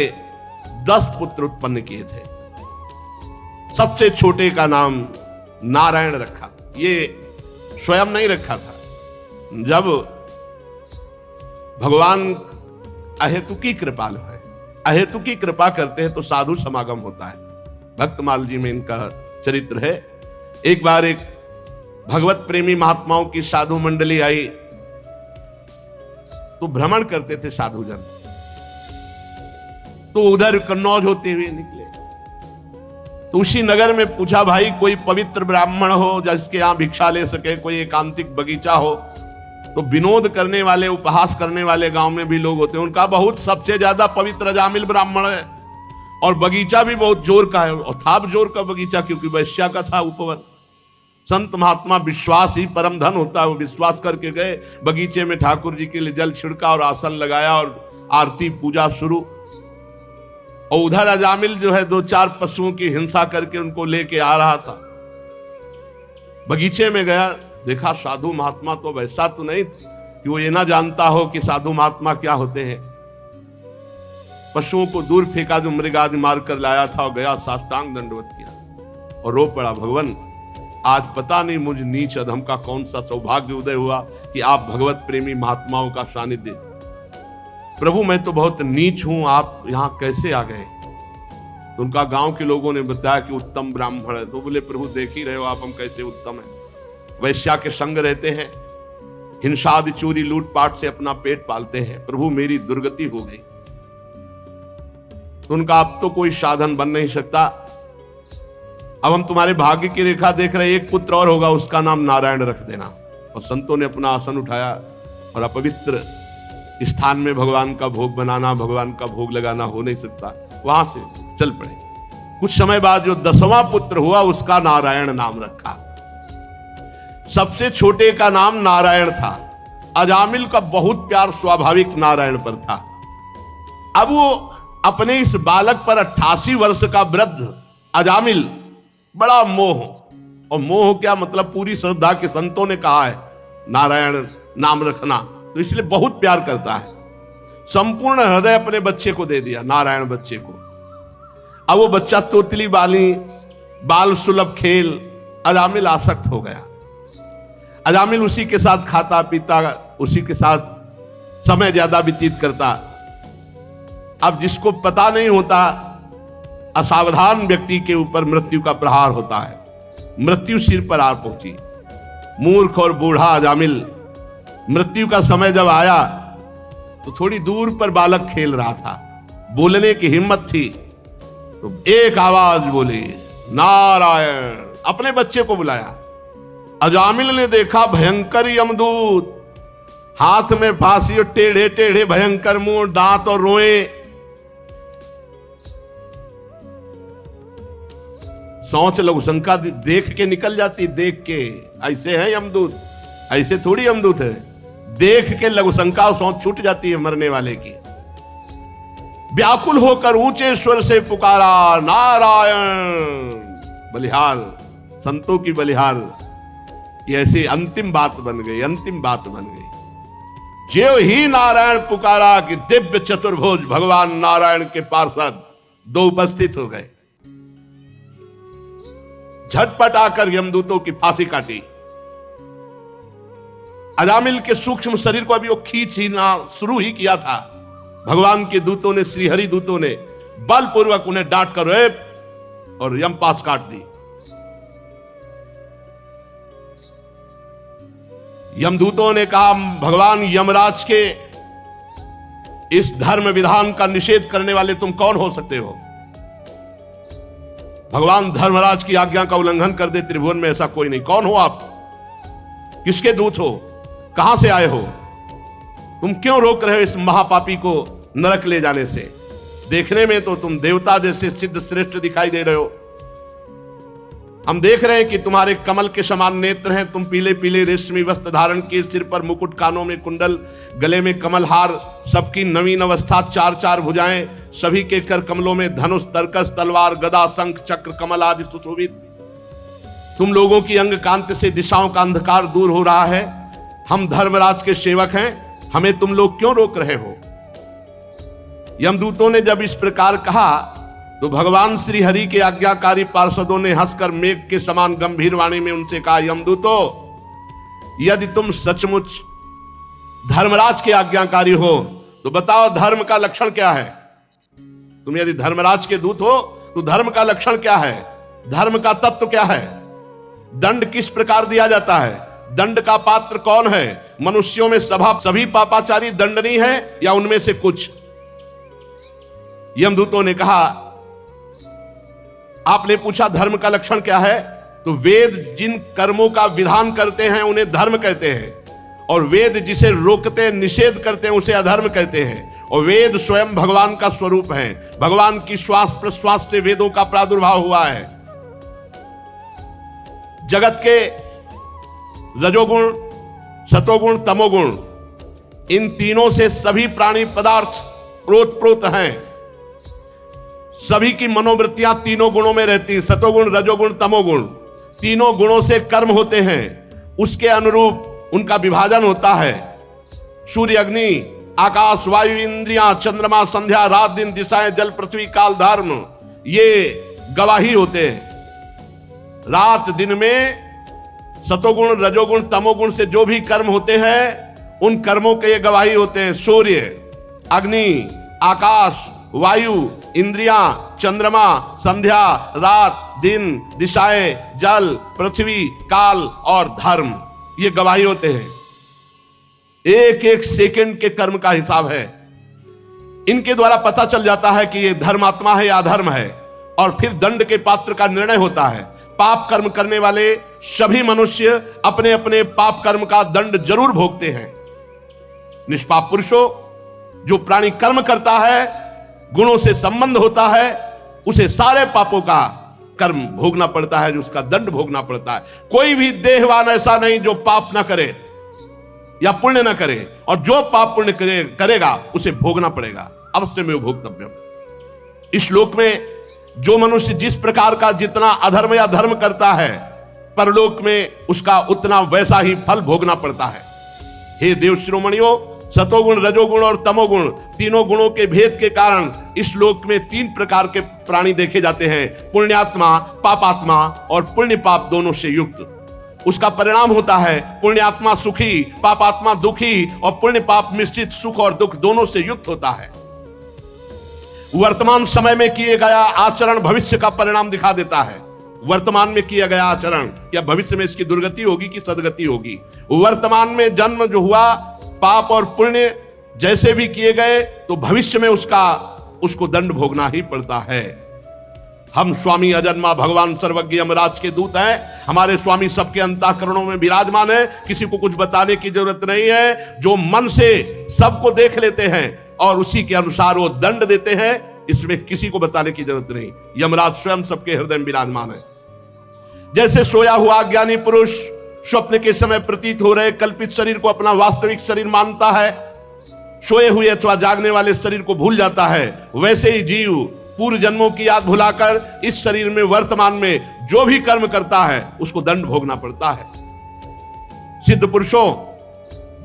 10 पुत्र उत्पन्न किए थे। सबसे छोटे का नाम नारायण रखा था। ये स्वयं नहीं रखा था, जब भगवान अहेतुकी कृपालु है, अहेतुकी कृपा करते हैं तो साधु समागम होता है। भक्तमाल जी में इनका चरित्र है। एक बार एक भगवत प्रेमी महात्माओं की साधु मंडली आई, तो भ्रमण करते थे साधुजन, तो उधर कन्नौज होते हुए निकले। तो उसी नगर में पूछा, भाई कोई पवित्र ब्राह्मण हो जिसके यहां भिक्षा ले सके, कोई एकांतिक बगीचा हो। तो विनोद करने वाले, उपहास करने वाले गांव में भी लोग होते हैं। उनका बहुत सबसे ज्यादा पवित्र अजामिल ब्राह्मण है और बगीचा भी बहुत जोर का है, और था जोर का बगीचा क्योंकि वैश्या का था उपवन। संत महात्मा विश्वास ही परम धन होता है। वो विश्वास करके गए, बगीचे में ठाकुर जी के लिए जल छिड़का और आसन लगाया और आरती पूजा शुरू। और उधर अजामिल जो है 2-4 पशुओं की हिंसा करके उनको लेके आ रहा था। बगीचे में गया, देखा साधु महात्मा तो वैसा तो नहीं कि वो ये ना जानता हो कि साधु महात्मा क्या होते हैं। पशुओं को दूर फेंका जो मृगादि मार कर लाया था, और गया साष्टांग दंडवत किया और रो पड़ा, भगवान आज पता नहीं मुझ नीच अधम का कौन सा सौभाग्य उदय हुआ कि आप भगवत प्रेमी महात्माओं का सानिध्य। प्रभु मैं तो बहुत नीच हूं, आप यहां कैसे आ गए? तो उनका गांव के लोगों ने बताया कि उत्तम ब्राह्मण है। तो बोले, प्रभु देख ही रहे हो आप हम कैसे उत्तम हैं। वैश्या के संग रहते हैं, हिंसादि चोरी लूटपाट से अपना पेट पालते हैं। प्रभु मेरी दुर्गति हो गई। तो उनका अब तो कोई साधन बन नहीं सकता, अब हम तुम्हारे भाग्य की रेखा देख रहे हैं, एक पुत्र और होगा, उसका नाम नारायण रख देना। और संतों ने अपना आसन उठाया और अपवित्र स्थान में भगवान का भोग बनाना, भगवान का भोग लगाना हो नहीं सकता, वहां से चल पड़े। कुछ समय बाद जो 10वां पुत्र हुआ उसका नारायण नाम रखा। सबसे छोटे का नाम नारायण था। अजामिल का बहुत प्यार स्वाभाविक नारायण पर था। अब वो अपने इस बालक पर 88 वर्ष का वृद्ध अजामिल बड़ा मोह, और मोह क्या मतलब पूरी श्रद्धा के संतों ने कहा है नारायण नाम रखना, तो इसलिए बहुत प्यार करता है। संपूर्ण हृदय अपने बच्चे को दे दिया, नारायण बच्चे को। अब वो बच्चा तोतली बाली, बाल सुलभ खेल, अजामिल आसक्त हो गया। अजामिल उसी के साथ खाता पीता, उसी के साथ समय ज्यादा व्यतीत करता। अब जिसको पता नहीं होता, असावधान व्यक्ति के ऊपर मृत्यु का प्रहार होता है। मृत्यु सिर पर आ पहुंची। मूर्ख और बूढ़ा अजामिल, मृत्यु का समय जब आया तो थोड़ी दूर पर बालक खेल रहा था, बोलने की हिम्मत थी तो एक आवाज बोली, नारायण। अपने बच्चे को बुलाया। अजामिल ने देखा भयंकर यमदूत, हाथ में फांसी और टेढ़े टेढ़े भयंकर मुंह, दांत और रोए। सोच लघु शंका देख के निकल जाती, देख के ऐसे है यमदूत, ऐसे थोड़ी यमदूत है। देख के लघु शंका और सोच छूट जाती है मरने वाले की। व्याकुल होकर ऊंचे स्वर से पुकारा, नारायण। बलिहार, संतों की बलिहार। ये ऐसी अंतिम बात बन गई, अंतिम बात बन गई। ज्यों ही नारायण पुकारा कि दिव्य चतुर्भुज भगवान नारायण के पार्षद दो उपस्थित हो गए। झटपट आकर यमदूतों की फांसी काटी। अजामिल के सूक्ष्म शरीर को अभी वो खींच ही ना शुरू ही किया था, भगवान के दूतों ने, श्री हरि दूतों ने बलपूर्वक उन्हें डांट कर रेप और यमपास काट दी। यमदूतों ने कहा, भगवान यमराज के इस धर्म विधान का निषेध करने वाले तुम कौन हो सकते हो? भगवान धर्मराज की आज्ञा का उल्लंघन कर दे त्रिभुवन में ऐसा कोई नहीं। कौन हो आप? किसके दूत हो? कहां से आए हो? तुम क्यों रोक रहे हो इस महापापी को नरक ले जाने से? देखने में तो तुम देवता जैसे सिद्ध श्रेष्ठ दिखाई दे रहे हो। हम देख रहे हैं कि तुम्हारे कमल के समान नेत्र हैं, तुम पीले पीले रेशमी वस्त्र धारण किए, सिर पर मुकुट, कानों में कुंडल, गले में कमल हार, सबकी नवीन अवस्था, चार चार भुजाएं, सभी के कर कमलों में धनुष, तरकस, तलवार, गदा, शंख, चक्र, कमल आदि सुशोभित। तुम लोगों की अंग कांति से दिशाओं का अंधकार दूर हो रहा है। हम धर्मराज के सेवक हैं, हमें तुम लोग क्यों रोक रहे हो? यमदूतों ने जब इस प्रकार कहा तो भगवान श्री हरि के आज्ञाकारी पार्षदों ने हंसकर मेघ के समान गंभीर वाणी में उनसे कहा, यमदूतों, यदि तुम सचमुच धर्मराज के आज्ञाकारी हो तो बताओ धर्म का लक्षण क्या है? तुम यदि धर्मराज के दूत हो तो धर्म का लक्षण क्या है? धर्म का तत्व क्या है? दंड किस प्रकार दिया जाता है? दंड का पात्र कौन है? मनुष्यों में सभी पापाचारी दंडनीय है या उनमें से कुछ? यमदूतों ने कहा, आपने पूछा धर्म का लक्षण क्या है, तो वेद जिन कर्मों का विधान करते हैं उन्हें धर्म कहते हैं, और वेद जिसे रोकते निषेध करते हैं उसे अधर्म कहते हैं। और वेद स्वयं भगवान का स्वरूप है। भगवान की श्वास प्रश्वास से वेदों का प्रादुर्भाव हुआ है। जगत के रजोगुण, सतोगुण, तमोगुण, इन तीनों से सभी प्राणी पदार्थ प्रोत हैं। सभी की मनोवृत्तियां तीनों गुणों में रहती हैं, सतोगुण, रजोगुण, तमोगुण। तीनों गुणों से कर्म होते हैं, उसके अनुरूप उनका विभाजन होता है। सूर्य, अग्नि, आकाश, वायु, इंद्रियां, चंद्रमा, संध्या, रात, दिन, दिशाएं, जल, पृथ्वी, काल, धर्म, ये गवाही होते हैं। रात दिन में सतोगुण, रजोगुण, तमोगुण से जो भी कर्म होते हैं उन कर्मों के ये गवाही होते हैं। सूर्य, अग्नि, आकाश, वायु, इंद्रियां, चंद्रमा, संध्या, रात, दिन, दिशाएं, जल, पृथ्वी, काल और धर्म, ये गवाही होते हैं। एक एक सेकंड के कर्म का हिसाब है। इनके द्वारा पता चल जाता है कि ये धर्मात्मा है या अधर्म है, और फिर दंड के पात्र का निर्णय होता है। पाप कर्म करने वाले सभी मनुष्य अपने अपने पाप कर्म का दंड जरूर भोगते हैं। निष्पाप पुरुषों, जो प्राणी कर्म करता है, गुणों से संबंध होता है, उसे सारे पापों का कर्म भोगना पड़ता है, जो उसका दंड भोगना पड़ता है। कोई भी देहवान ऐसा नहीं जो पाप ना करे या पुण्य ना करे, और जो पाप पुण्य करेगा उसे भोगना पड़ेगा, अवश्य में भोक्तव्य। इस श्लोक में जो मनुष्य जिस प्रकार का जितना अधर्म या धर्म करता है, परलोक में उसका उतना वैसा ही फल भोगना पड़ता है। हे देव शिरोमणियों, सतोगुण, रजोगुण और तमोगुण, तीनों गुणों के भेद के कारण इस श्लोक में तीन प्रकार के प्राणी देखे जाते हैं। पुण्यात्मा, पापात्मा और पुण्य पाप दोनों से युक्त। उसका परिणाम होता है पुण्यात्मा सुखी, पापात्मा दुखी, और पुण्य पाप मिश्रित सुख और दुख दोनों से युक्त होता है। वर्तमान समय में किए गया आचरण भविष्य का परिणाम दिखा देता है। वर्तमान में किया गया आचरण क्या भविष्य में इसकी दुर्गति होगी कि सदगति होगी। वर्तमान में जन्म जो हुआ, पाप और पुण्य जैसे भी किए गए, तो भविष्य में उसको दंड भोगना ही पड़ता है। हम स्वामी अजन्मा भगवान सर्वज्ञ यमराज के दूत हैं। हमारे स्वामी सबके अंतःकरणों में विराजमान है, किसी को कुछ बताने की जरूरत नहीं है। जो मन से सबको देख लेते हैं और उसी के अनुसार वो दंड देते हैं, इसमें किसी को बताने की जरूरत नहीं। यमराज स्वयं सबके हृदय में विराजमान है। जैसे सोया हुआ अज्ञानी पुरुष स्वप्न के समय प्रतीत हो रहे कल्पित शरीर को अपना वास्तविक शरीर मानता है, सोए हुए अथवा जागने वाले शरीर को भूल जाता है, वैसे ही जीव पूर्व जन्मों की याद भुलाकर इस शरीर में वर्तमान में जो भी कर्म करता है उसको दंड भोगना पड़ता है। सिद्ध पुरुषों,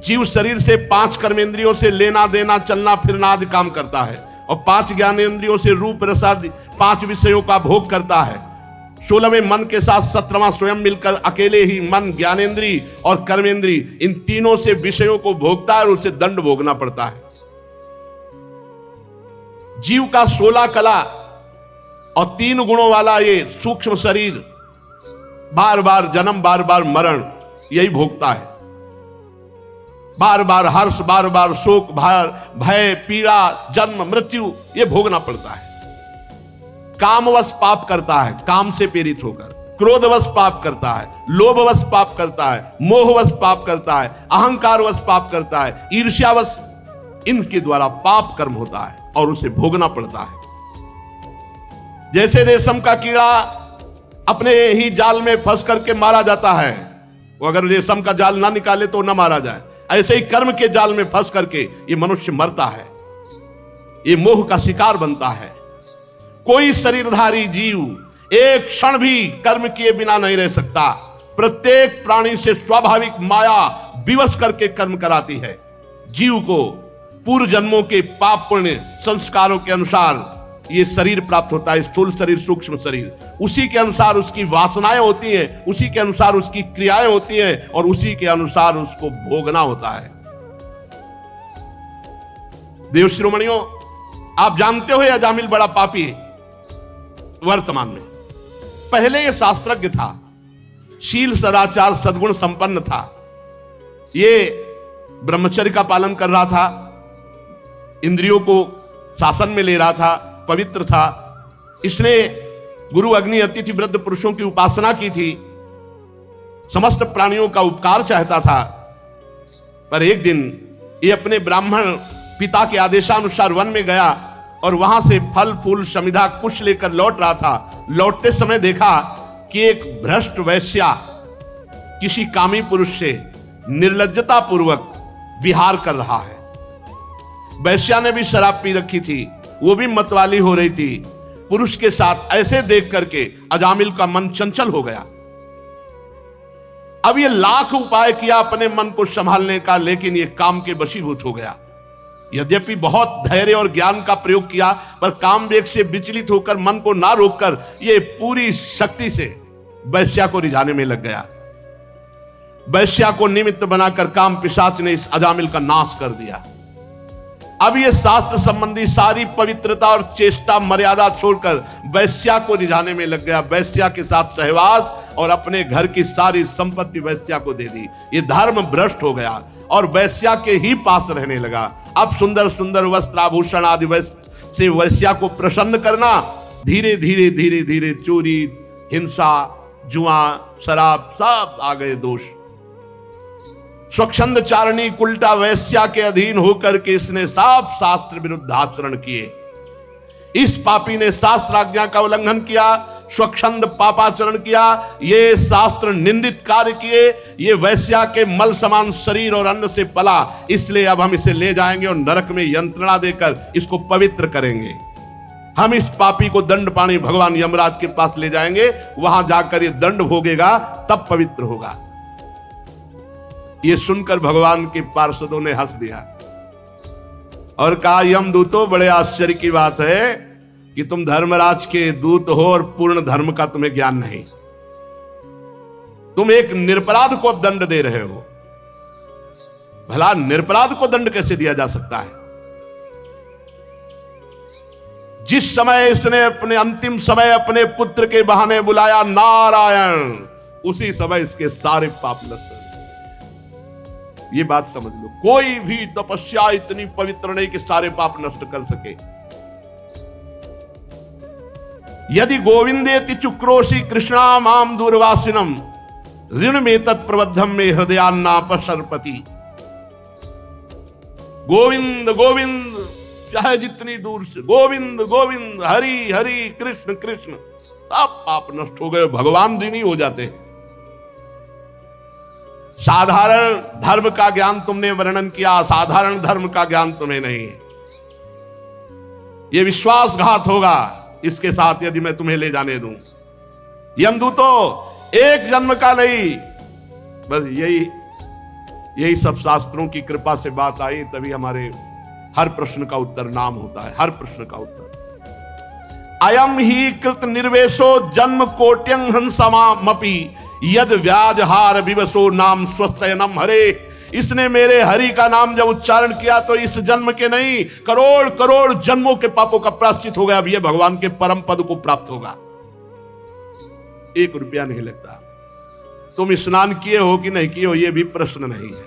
जीव शरीर से 5 कर्मेंद्रियों से लेना देना चलना फिरना आदि काम करता है और 5 ज्ञानेंद्रियों से रूप रस आदि 5 विषयों का भोग करता है। 16वें मन के साथ 17वां स्वयं मिलकर अकेले ही मन, ज्ञानेंद्री और कर्मेंद्री इन तीनों से विषयों को भोगता है और उसे दंड भोगना पड़ता है। जीव का 16 कला और 3 गुणों वाला ये सूक्ष्म शरीर बार बार जन्म, बार बार मरण यही भोगता है। बार बार हर्ष, बार बार शोक, भय, पीड़ा, जन्म, मृत्यु ये भोगना पड़ता है। कामवश पाप करता है, काम से प्रेरित होकर, क्रोधवश पाप करता है, लोभवश पाप करता है, मोहवश पाप करता है, अहंकारवश पाप करता है, ईर्ष्यावश, इनके द्वारा पाप कर्म होता है और उसे भोगना पड़ता है। जैसे रेशम का कीड़ा अपने ही जाल में फंस करके मारा जाता है, वो अगर रेशम का जाल ना निकाले तो ना मारा जाए, ऐसे ही कर्म के जाल में फंस करके ये मनुष्य मरता है, ये मोह का शिकार बनता है। कोई शरीरधारी जीव एक क्षण भी कर्म किए बिना नहीं रह सकता। प्रत्येक प्राणी से स्वाभाविक माया विवश करके कर्म कराती है। जीव को पूर्व जन्मों के पाप पुण्य संस्कारों के अनुसार ये शरीर प्राप्त होता है, स्थूल शरीर, सूक्ष्म शरीर। उसी के अनुसार उसकी वासनाएं होती हैं, उसी के अनुसार उसकी क्रियाएं होती हैं और उसी के अनुसार उसको भोगना होता है। देव शिरोमणियों, आप जानते हो अजामिल बड़ा पापी है वर्तमान में। पहले ये शास्त्रज्ञ था, शील सदाचार सद्गुण संपन्न था, ये ब्रह्मचर्य का पालन कर रहा था, इंद्रियों को शासन में ले रहा था, पवित्र था। इसने गुरु अग्नि अतिथि वृद्ध पुरुषों की उपासना की थी, समस्त प्राणियों का उपकार चाहता था। पर एक दिन ये अपने ब्राह्मण पिता के आदेशानुसार वन में गया और वहां से फल फूल समिधा कुछ लेकर लौट रहा था। लौटते समय देखा कि एक भ्रष्ट वैश्या किसी कामी पुरुष से निर्लज्जता पूर्वक विहार कर रहा है। वैश्या ने भी शराब पी रखी थी, वो भी मतवाली हो रही थी। पुरुष के साथ ऐसे देख करके अजामिल का मन चंचल हो गया। अब ये लाख उपाय किया अपने मन को संभालने का, लेकिन ये काम के वशीभूत हो गया। यद्यपि बहुत धैर्य और ज्ञान का प्रयोग किया, पर काम वेग से विचलित होकर मन को ना रोककर ये पूरी शक्ति से वैश्या को रिझाने में लग गया। वैश्या को निमित्त बनाकर काम पिशाच ने इस अजामिल का नाश कर दिया। अब ये शास्त्र संबंधी सारी पवित्रता और चेष्टा मर्यादा छोड़कर वैश्या को रिझाने में लग गया। वैश्या के साथ सहवास और अपने घर की सारी संपत्ति वैश्या को दे दी। ये धर्म भ्रष्ट हो गया और वैश्या के ही पास रहने लगा। अब सुंदर सुंदर वस्त्र आभूषण आदि से वैश्या को प्रसन्न करना, धीरे धीरे धीरे धीरे चोरी, हिंसा, जुआ, शराब सब आ गए दोष। स्वच्छंद चारणी कुल्टा वैश्या के अधीन होकर के इसने साफ शास्त्र विरुद्ध आचरण किए। इस पापी ने शास्त्र आज्ञा का उल्लंघन किया, स्वच्छंद पापाचरण किया, ये शास्त्र निंदित कार्य किए। ये वैश्या के मल समान शरीर और अन्न से पला, इसलिए अब हम इसे ले जाएंगे और नरक में यंत्रणा देकर इसको पवित्र करेंगे। हम इस पापी को दंड पानी भगवान यमराज के पास ले जाएंगे, वहां जाकर ये दंड भोगेगा, तब पवित्र होगा। ये सुनकर भगवान के पार्षदों ने हंस दिया और कहा, यमदूतों, बड़े आश्चर्य की बात है कि तुम धर्मराज के दूत हो और पूर्ण धर्म का तुम्हें ज्ञान नहीं। तुम एक निरपराध को दंड दे रहे हो। भला निरपराध को दंड कैसे दिया जा सकता है? जिस समय इसने अपने अंतिम समय अपने पुत्र के बहाने बुलाया नारायण, उसी समय इसके सारे पाप नष्ट। ये बात समझ लो, कोई भी तपस्या इतनी पवित्र नहीं कि सारे पाप नष्ट कर सके। यदि गोविंदेति चुक्रोशी कृष्णा माम दूरवासिनम ऋण में तत्प्रबद्धम में हृदयान्नापशरपति। गोविंद गोविंद चाहे जितनी दूर से गोविंद गोविंद, हरि हरि, कृष्ण कृष्ण, सब पाप नष्ट हो गए, भगवान ऋणी हो जाते हैं। साधारण धर्म का ज्ञान तुमने वर्णन किया, साधारण धर्म का ज्ञान तुम्हें नहीं। यह विश्वासघात होगा इसके साथ यदि मैं तुम्हें ले जाने दूं। यमदूतों, एक जन्म का नहीं, बस यही यही सब शास्त्रों की कृपा से बात आई, तभी हमारे हर प्रश्न का उत्तर नाम होता है, हर प्रश्न का उत्तर। अयम ही कृत निर्वेशो जन्म कोट्यं हंसमामपि यद व्याजहार विवशो नाम स्वस्तयनम हरे। इसने मेरे हरि का नाम जब उच्चारण किया तो इस जन्म के नहीं, करोड़ करोड़ जन्मों के पापों का प्रायश्चित हो गया। अब यह भगवान के परम पद को प्राप्त होगा, 1 रुपया नहीं लगता। तुम स्नान किए हो कि नहीं किए हो यह भी प्रश्न नहीं है।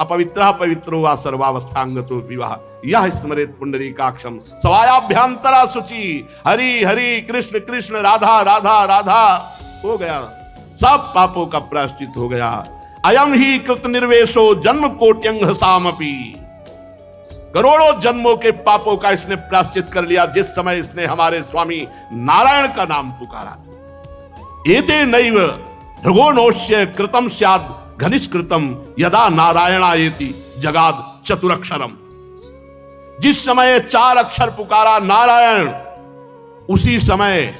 अपवित्र पवित्रो वा सर्वावस्थांगतो विवाह यह स्मरेत पुंडरीकाक्षम सवायाभ्यंतरा शुचि। हरि हरि कृष्ण कृष्ण राधा राधा राधा, हो गया, सब पापों का प्रायश्चित हो गया। अयम ही कृत निर्वेशो जन्म कोट्यंग सामपि, करोड़ों जन्मों के पापों का इसने प्रायश्चित कर लिया जिस समय इसने हमारे स्वामी नारायण का नाम पुकारा। एते नैव भृगोनोष्य कृतम स्याद घनिष्कृतम यदा नारायणायेति जगाद चतुरक्षरम। जिस समय 4 अक्षर पुकारा नारायण, उसी समय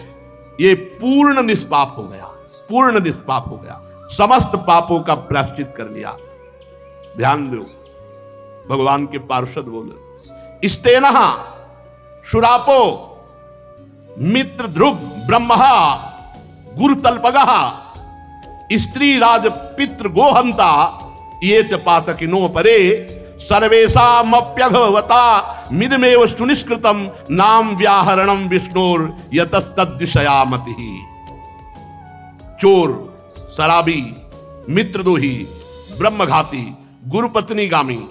ये पूर्ण निष्पाप हो गया, पूर्ण निष्पाप हो गया, समस्त पापों का प्रायश्चित कर लिया। ध्यान दो, भगवान के पार्षद बोले, स्तेनः शुरापो मित्र ध्रुव ब्रह्मः गुरुतल्पगः स्त्री राज पितृ गोहंता ये च पातकिनो परे सर्वेषामप्यघवता मिदमेव सुनिष्कृतम नाम व्याहरणम विष्णुर यतस्तद्विषयामतिः। चोर, शराबी, मित्रद्रोही, ब्रह्मघाती, गुरुपत्नीगामी,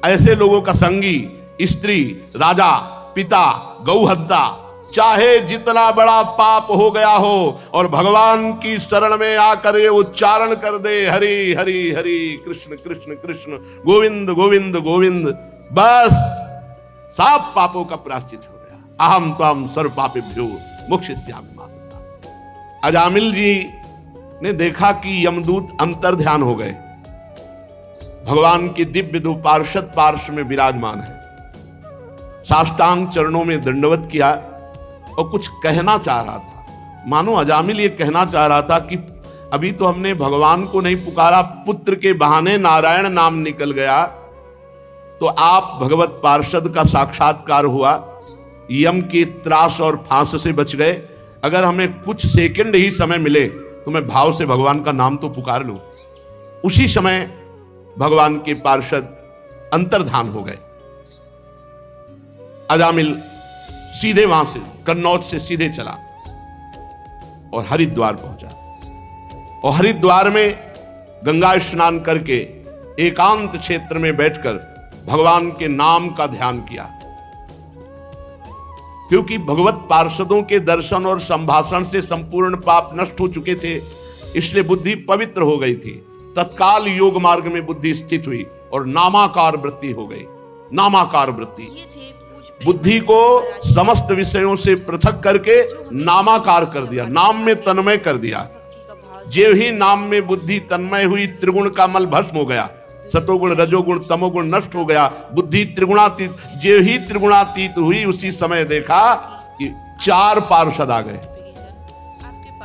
ऐसे लोगों का संगी, स्त्री, राजा, पिता, गौहत्या, चाहे जितना बड़ा पाप हो गया हो और भगवान की शरण में आकर ये उच्चारण कर दे हरि हरि हरि कृष्ण कृष्ण कृष्ण गोविंद गोविंद गोविंद, बस सब पापों का प्रायश्चित हो गया। अहम त्वं सर्व पापेभ्यो मोक्षयिष्यामि मा शुचः। अजामिल जी ने देखा कि यमदूत अंतर ध्यान हो गए, भगवान के दिव्य 2 पार्षद पार्श्व में विराजमान है। साष्टांग चरणों में दंडवत किया और कुछ कहना चाह रहा था। मानो अजामिल ये कहना चाह रहा था कि अभी तो हमने भगवान को नहीं पुकारा, पुत्र के बहाने नारायण नाम निकल गया, तो आप भगवत पार्षद का साक्षात्कार हुआ, यम के त्रास और फांस से बच गए। अगर हमें कुछ सेकंड ही समय मिले तो मैं भाव से भगवान का नाम तो पुकार लूं। उसी समय भगवान के पार्षद अंतर्धान हो गए। अजामिल सीधे वहां से कन्नौज से सीधे चला और हरिद्वार पहुंचा, और हरिद्वार में गंगा स्नान करके एकांत क्षेत्र में बैठकर भगवान के नाम का ध्यान किया। क्योंकि भगवत पार्षदों के दर्शन और संभाषण से संपूर्ण पाप नष्ट हो चुके थे, इसलिए बुद्धि पवित्र हो गई थी। तत्काल योग मार्ग में बुद्धि स्थित हुई और नामाकार वृत्ति हो गई। नामाकार वृत्ति बुद्धि को समस्त विषयों से पृथक करके नामाकार कर दिया, नाम में तन्मय कर दिया। जो ही नाम में बुद्धि तन्मय हुई, त्रिगुण का मल भस्म हो गया, सतोगुण रजोगुण तमोगुण नष्ट हो गया, बुद्धि त्रिगुणातीत। जो ही त्रिगुणातीत हुई उसी समय देखा कि 4 पार्षद आ गए।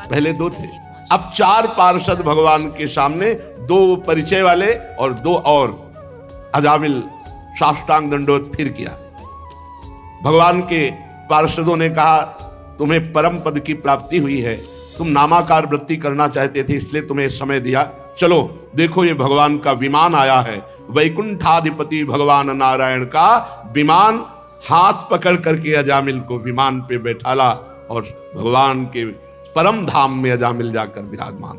पहले 2 थे, अब 4 पार्षद भगवान के सामने, 2 परिचय वाले और 2 और। अजामिल साष्टांग दंडवत फिर किया। भगवान के पार्षदों ने कहा, तुम्हें परम पद की प्राप्ति हुई है, तुम नामाकार वृत्ति करना चाहते थे इसलिए तुम्हें समय दिया, चलो देखो ये भगवान का विमान आया है। वैकुंठाधिपति भगवान नारायण का विमान हाथ पकड़ करके अजामिल को विमान पे बैठाला और भगवान के परम धाम में अजामिल जाकर विराजमान।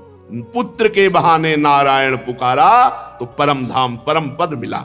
पुत्र के बहाने नारायण पुकारा तो परम धाम परम पद मिला।